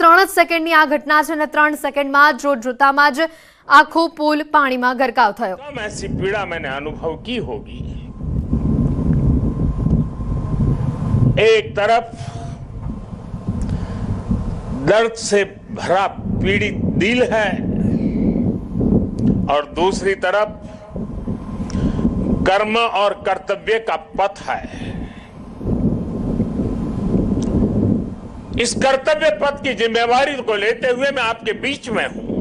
3 જ સેકન્ડની આ ઘટના છે અને 3 સેકન્ડમાં જોતામાં જ આખો પુલ પાણીમાં ગરકાવ થયો। ऐसी पीड़ा मैंने अनुभव की होगी। एक तरफ दर्द से भरा पीड़ित दिल है और दूसरी तरफ कर्म और कर्तव्य का पथ है। इस कर्तव्य पथ की जिम्मेवारी को लेते हुए मैं आपके बीच में हूं,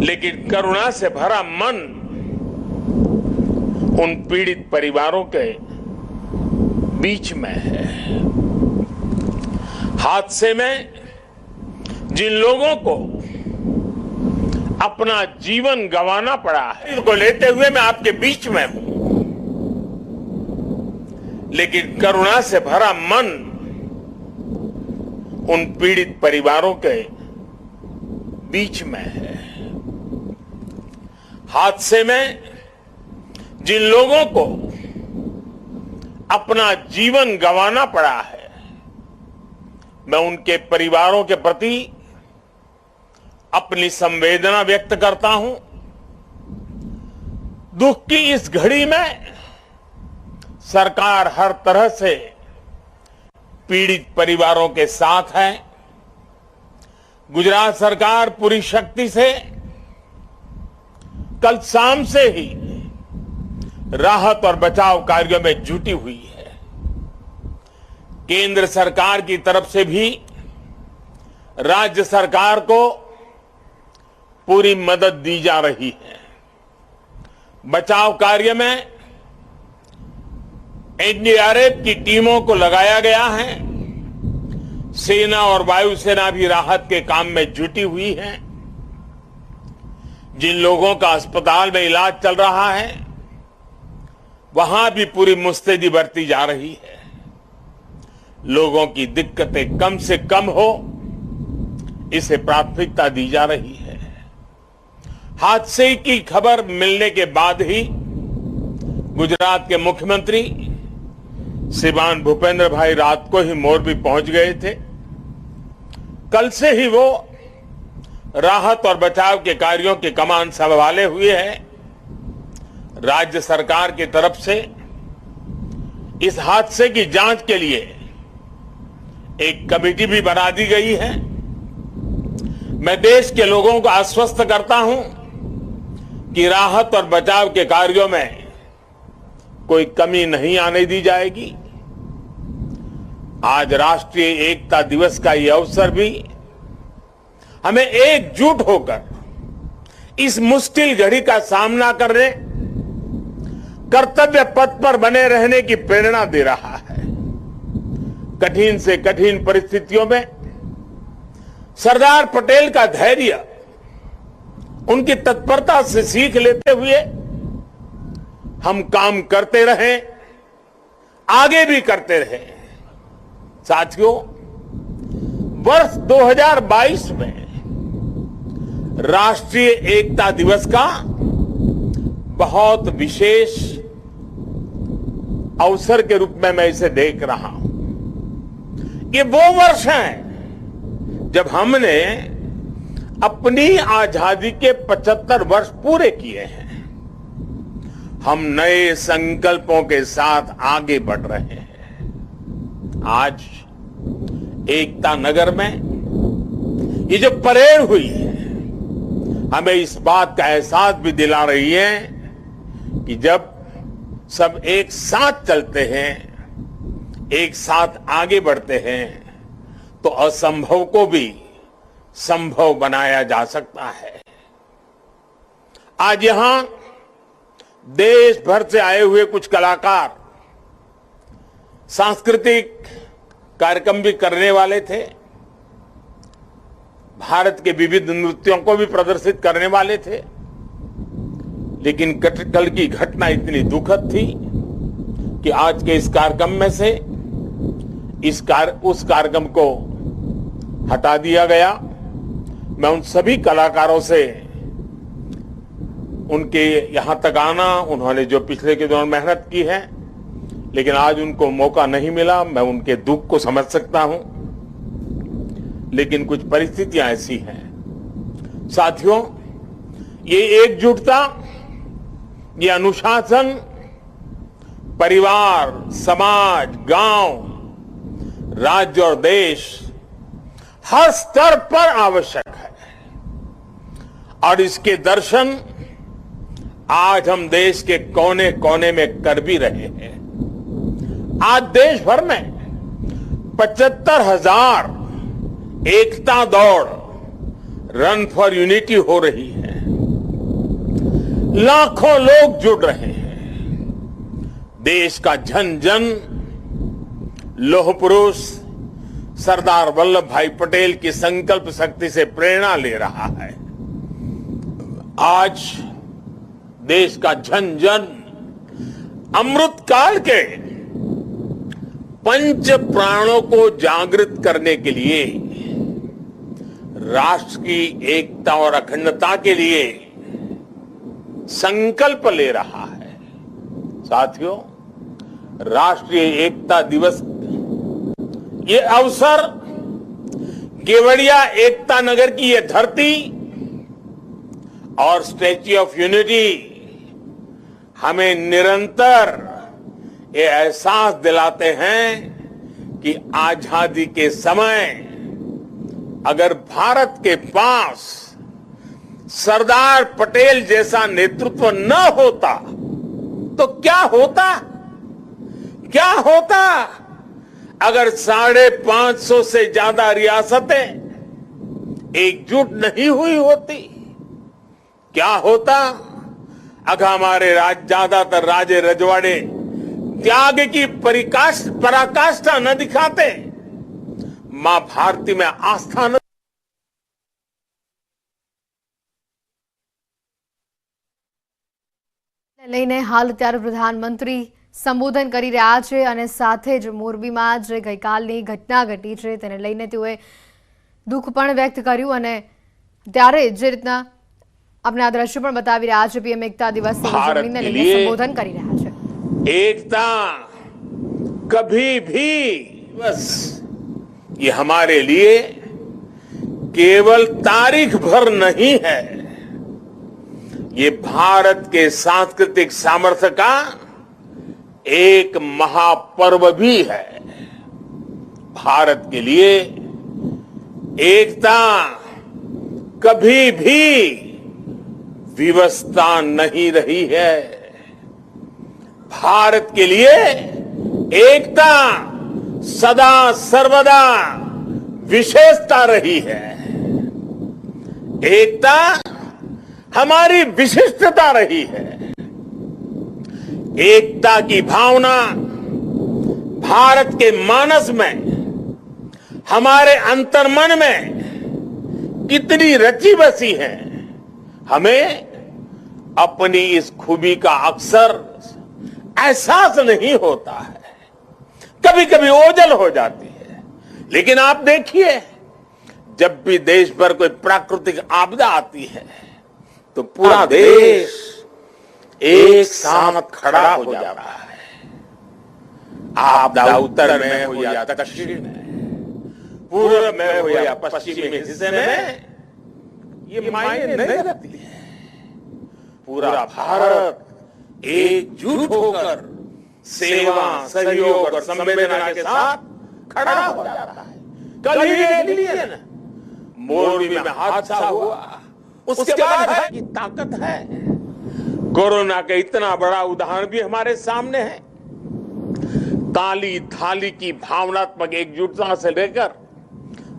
लेकिन करुणा से भरा मन उन पीड़ित परिवारों के बीच में है। हादसे में जिन लोगों को अपना जीवन गंवाना पड़ा है, इसको लेते हुए मैं आपके बीच में हूं, लेकिन करुणा से भरा मन उन पीड़ित परिवारों के बीच में है। हादसे में जिन लोगों को अपना जीवन गंवाना पड़ा है, मैं उनके परिवारों के प्रति अपनी संवेदना व्यक्त करता हूं। दुख की इस घड़ी में सरकार हर तरह से पीड़ित परिवारों के साथ है। गुजरात सरकार पूरी शक्ति से कल शाम से ही राहत और बचाव कार्यों में जुटी हुई है। केंद्र सरकार की तरफ से भी राज्य सरकार को पूरी मदद दी जा रही है। बचाव कार्य में एनडीआरएफ की टीमों को लगाया गया है। सेना और वायुसेना भी राहत के काम में जुटी हुई है। जिन लोगों का अस्पताल में इलाज चल रहा है, वहां भी पूरी मुस्तैदी बरती जा रही है। लोगों की दिक्कतें कम से कम हो, इसे प्राथमिकता दी जा रही है। हादसे की खबर मिलने के बाद ही गुजरात के मुख्यमंत्री श्रीमान भूपेंद्र भाई रात को ही मोरबी पहुंच गए थे। कल से ही वो राहत और बचाव के कार्यों की कमान संभाले हुए हैं। राज्य सरकार की तरफ से इस हादसे की जांच के लिए एक कमेटी भी बना दी गई है। मैं देश के लोगों को आश्वस्त करता हूं कि राहत और बचाव के कार्यों में कोई कमी नहीं आने दी जाएगी। आज राष्ट्रीय एकता दिवस का ये अवसर भी हमें एकजुट होकर इस मुश्किल घड़ी का सामना करने, कर्तव्य पथ पर बने रहने की प्रेरणा दे रहा है। कठिन से कठिन परिस्थितियों में सरदार पटेल का धैर्य, उनकी तत्परता से सीख लेते हुए हम काम करते रहें, आगे भी करते रहें। साथियों, वर्ष 2022 में राष्ट्रीय एकता दिवस का बहुत विशेष अवसर के रूप में मैं इसे देख रहा हूं। ये वो वर्ष है जब हमने अपनी आजादी के 75 वर्ष पूरे किए हैं। हम नए संकल्पों के साथ आगे बढ़ रहे हैं। आज एकता नगर में ये जो परेड हुई है, हमें इस बात का एहसास भी दिला रही है कि जब सब एक साथ चलते हैं, एक साथ आगे बढ़ते हैं, तो असंभव को भी संभव बनाया जा सकता है। आज यहां देश भर से आए हुए कुछ कलाकार सांस्कृतिक कार्यक्रम भी करने वाले थे। भारत के विविध नृत्यों को भी प्रदर्शित करने वाले थे, लेकिन कल की घटना इतनी दुखद थी कि आज के इस कार्यक्रम में से उस कार्यक्रम को हटा दिया गया। मैं उन सभी कलाकारों से उनके यहां तक आना, उन्होंने जो पिछले के दौरान मेहनत की है, लेकिन आज उनको मौका नहीं मिला, मैं उनके दुख को समझ सकता हूं। लेकिन कुछ परिस्थितियां ऐसी हैं साथियों, ये एकजुटता, ये अनुशासन परिवार, समाज, गांव, राज्य और देश हर स्तर पर आवश्यक है। और इसके दर्शन आज हम देश के कोने कोने में कर भी रहे हैं। आज देश भर में 75,000 एकता दौड़, रन फॉर यूनिटी हो रही है। लाखों लोग जुड़ रहे हैं। देश का जन जन लौह पुरुष सरदार वल्लभ भाई पटेल की संकल्प शक्ति से प्रेरणा ले रहा है। आज देश का जन जन अमृत काल के पंच प्राणों को जागृत करने के लिए, राष्ट्र की एकता और अखंडता के लिए संकल्प ले रहा है। साथियों, राष्ट्रीय एकता दिवस ये अवसर केवड़िया एकता नगर की ये धरती और स्टैच्यू ऑफ यूनिटी हमें निरंतर ये एहसास दिलाते हैं कि आजादी के समय अगर भारत के पास सरदार पटेल जैसा नेतृत्व न होता तो क्या होता? क्या होता अगर 550 से ज्यादा रियासतें एकजुट नहीं हुई होती? क्या होता अगर हमारे ज्यादातर राजे रजवाड़े त्याग की पराकाष्ठा न दिखाते, मां भारती में आस्था न લઈને હાલ અત્યારે પ્રધાનમંત્રી સંબોધન કરી રહ્યા છે અને સાથે જ મોરબીમાં જે ગઈકાલની ઘટના ઘટી છે તેને લઈને તેઓએ દુઃખ પણ વ્યક્ત કર્યું અને ત્યારે જે રીતના આપણે આ દ્રશ્ય પણ બતાવી રહ્યા છે પીએમ એકતા દિવસની ઉજવણીને લઈને સંબોધન કરી રહ્યા છે। एकता कभी भी बस ये हमारे लिए केवल तारीख भर नहीं है, ये भारत के सांस्कृतिक सामर्थ्य का एक महापर्व भी है। भारत के लिए एकता कभी भी विवशता नहीं रही है। भारत के लिए एकता सदा सर्वदा विशेषता रही है। एकता हमारी विशिष्टता रही है। एकता की भावना भारत के मानस में, हमारे अंतर्मन में कितनी रची बसी है, हमें अपनी इस खूबी का अक्सर एहसास नहीं होता है। कभी कभी ओझल हो जाती है, लेकिन आप देखिए जब भी देश पर कोई प्राकृतिक आपदा आती है तो पूरा देश एक साथ खड़ा हो जाता है। आपदा उत्तर में हो या दक्षिण में, पूर्व में हो या पश्चिमी हिस्से में, ये मायने नहीं रखती है। पूरा भारत एकजुट होकर सेवा, सहयोग और संवेदना के साथ खड़ा हो जाता है। कल ही लिए मोरबी में हादसा हुआ, उसके बाद की ताकत है। कोरोना का इतना बड़ा उदाहरण भी हमारे सामने है। ताली थाली की भावनात्मक एकजुटता से लेकर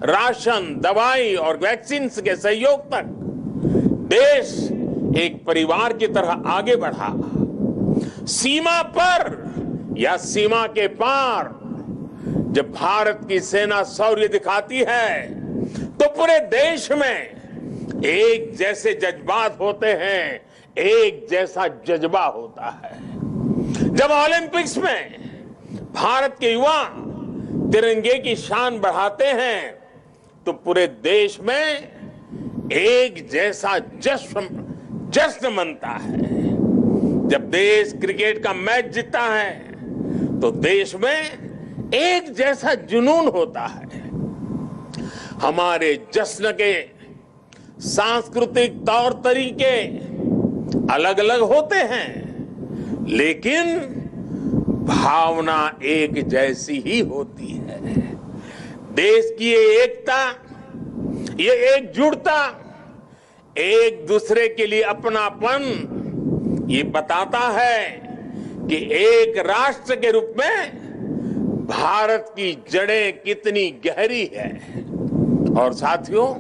राशन, दवाई और वैक्सीन के सहयोग तक देश एक परिवार की तरह आगे बढ़ा। सीमा पर या सीमा के पार जब भारत की सेना शौर्य दिखाती है तो पूरे देश में एक जैसे जज्बात होते हैं, एक जैसा जज्बा होता है। जब ओलंपिक्स में भारत के युवा तिरंगे की शान बढ़ाते हैं तो पूरे देश में एक जैसा जश्न मनता है। जब देश क्रिकेट का मैच जीतता है तो देश में एक जैसा जुनून होता है। हमारे जश्न के सांस्कृतिक तौर तरीके अलग अलग होते हैं, लेकिन भावना एक जैसी ही होती है। देश की ये एकता, ये एकजुटता, एक दूसरे के लिए अपनापन, ये बताता है कि एक राष्ट्र के रूप में भारत की जड़ें कितनी गहरी है। और साथियों,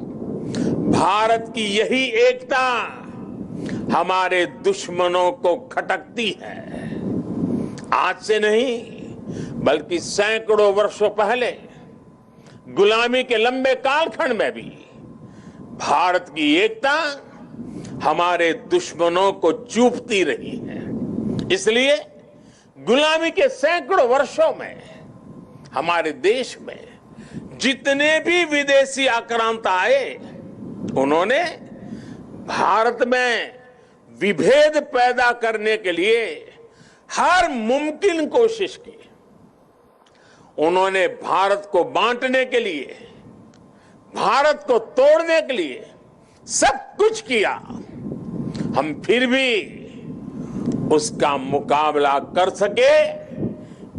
भारत की यही एकता हमारे दुश्मनों को खटकती है। आज से नहीं, बल्कि सैकड़ों वर्षों पहले गुलामी के लंबे कालखंड में भी भारत की एकता हमारे दुश्मनों को चूपती रही है। इसलिए गुलामी के सैकड़ों वर्षों में हमारे देश में जितने भी विदेशी आक्रांता आए, उन्होंने भारत में विभेद पैदा करने के लिए हर मुमकिन कोशिश की। उन्होंने भारत को बांटने के लिए, भारत को तोड़ने के लिए सब कुछ किया। हम फिर भी उसका मुकाबला कर सके,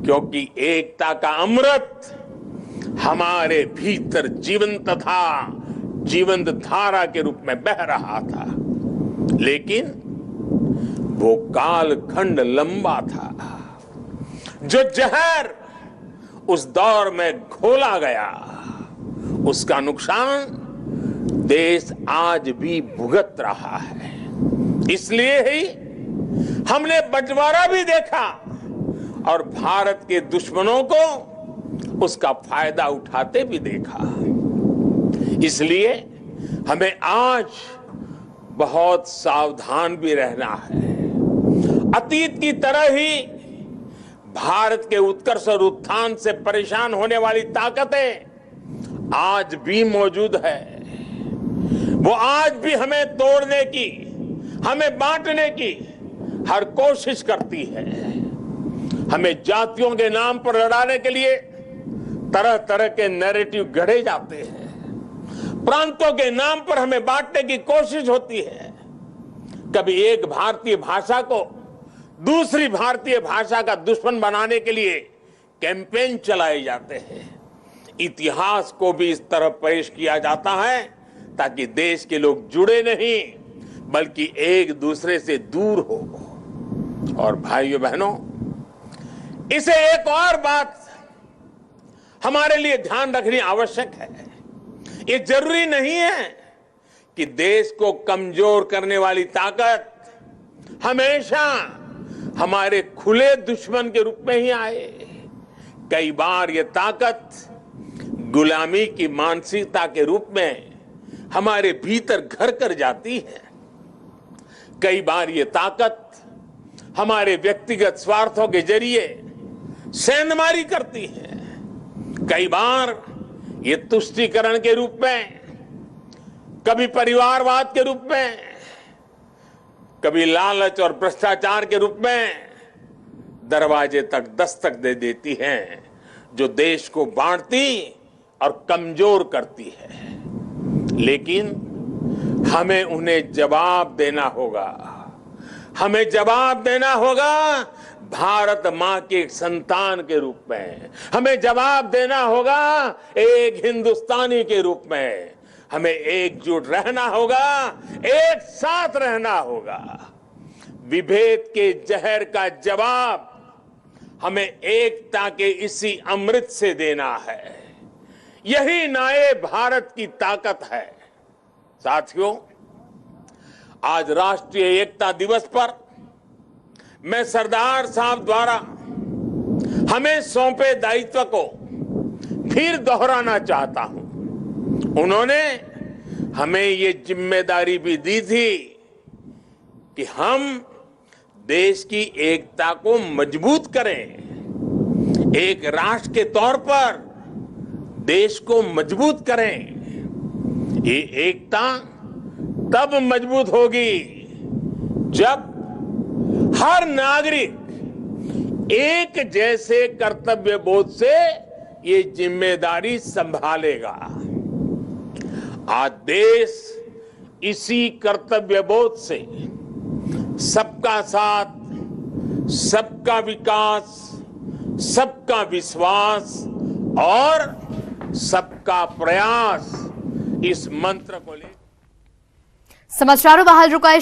क्योंकि एकता का अमृत हमारे भीतर जीवंत था, जीवंत धारा के रूप में बह रहा था। लेकिन वो कालखंड लंबा था। जो जहर उस दौर में घोला गया, उसका नुकसान देश आज भी भुगत रहा है। इसलिए ही हमने बंटवारा भी देखा और भारत के दुश्मनों को उसका फायदा उठाते भी देखा। इसलिए हमें आज बहुत सावधान भी रहना है। अतीत की तरह ही भारत के उत्कर्ष और उत्थान से परेशान होने वाली ताकतें आज भी मौजूद है। वो आज भी हमें तोड़ने की, हमें बांटने की हर कोशिश करती है। हमें जातियों के नाम पर लड़ाने के लिए तरह तरह के नैरेटिव गढ़े जाते हैं। प्रांतों के नाम पर हमें बांटने की कोशिश होती है। कभी एक भारतीय भाषा को दूसरी भारतीय भाषा का दुश्मन बनाने के लिए कैंपेन चलाए जाते हैं। इतिहास को भी इस तरह पेश किया जाता है ताकि देश के लोग जुड़े नहीं, बल्कि एक दूसरे से दूर हो। और भाइयों बहनों, इसे एक और बात हमारे लिए ध्यान रखनी आवश्यक है। ये जरूरी नहीं है कि देश को कमजोर करने वाली ताकत हमेशा हमारे खुले दुश्मन के रूप में ही आए। कई बार ये ताकत गुलामी की मानसिकता के रूप में हमारे भीतर घर कर जाती है। कई बार ये ताकत हमारे व्यक्तिगत स्वार्थों के जरिए सेंधमारी करती है। कई बार ये तुष्टीकरण के रूप में, कभी परिवारवाद के रूप में, कभी लालच और भ्रष्टाचार के रूप में दरवाजे तक दस्तक दे देती हैं, जो देश को बांटती और कमजोर करती है। लेकिन हमें उन्हें जवाब देना होगा। हमें जवाब देना होगा भारत मां के एक संतान के रूप में। हमें जवाब देना होगा एक हिंदुस्तानी के रूप में। हमें एकजुट रहना होगा, एक साथ रहना होगा। विभेद के जहर का जवाब हमें एकता के इसी अमृत से देना है। यही नए भारत की ताकत है। साथियों, आज राष्ट्रीय एकता दिवस पर मैं सरदार साहब द्वारा हमें सौंपे दायित्व को फिर दोहराना चाहता हूं। उन्होंने हमें ये जिम्मेदारी भी दी थी कि हम देश की एकता को मजबूत करें, एक राष्ट्र के तौर पर देश को मजबूत करें। ये एकता तब मजबूत होगी जब हर नागरिक एक जैसे कर्तव्य बोध से ये जिम्मेदारी संभालेगा। आज देश इसी कर्तव्यबोध से सबका साथ, सबका विकास, सबका विश्वास और सबका प्रयास इस मंत्र को ले समाचारों में हाल रुकाए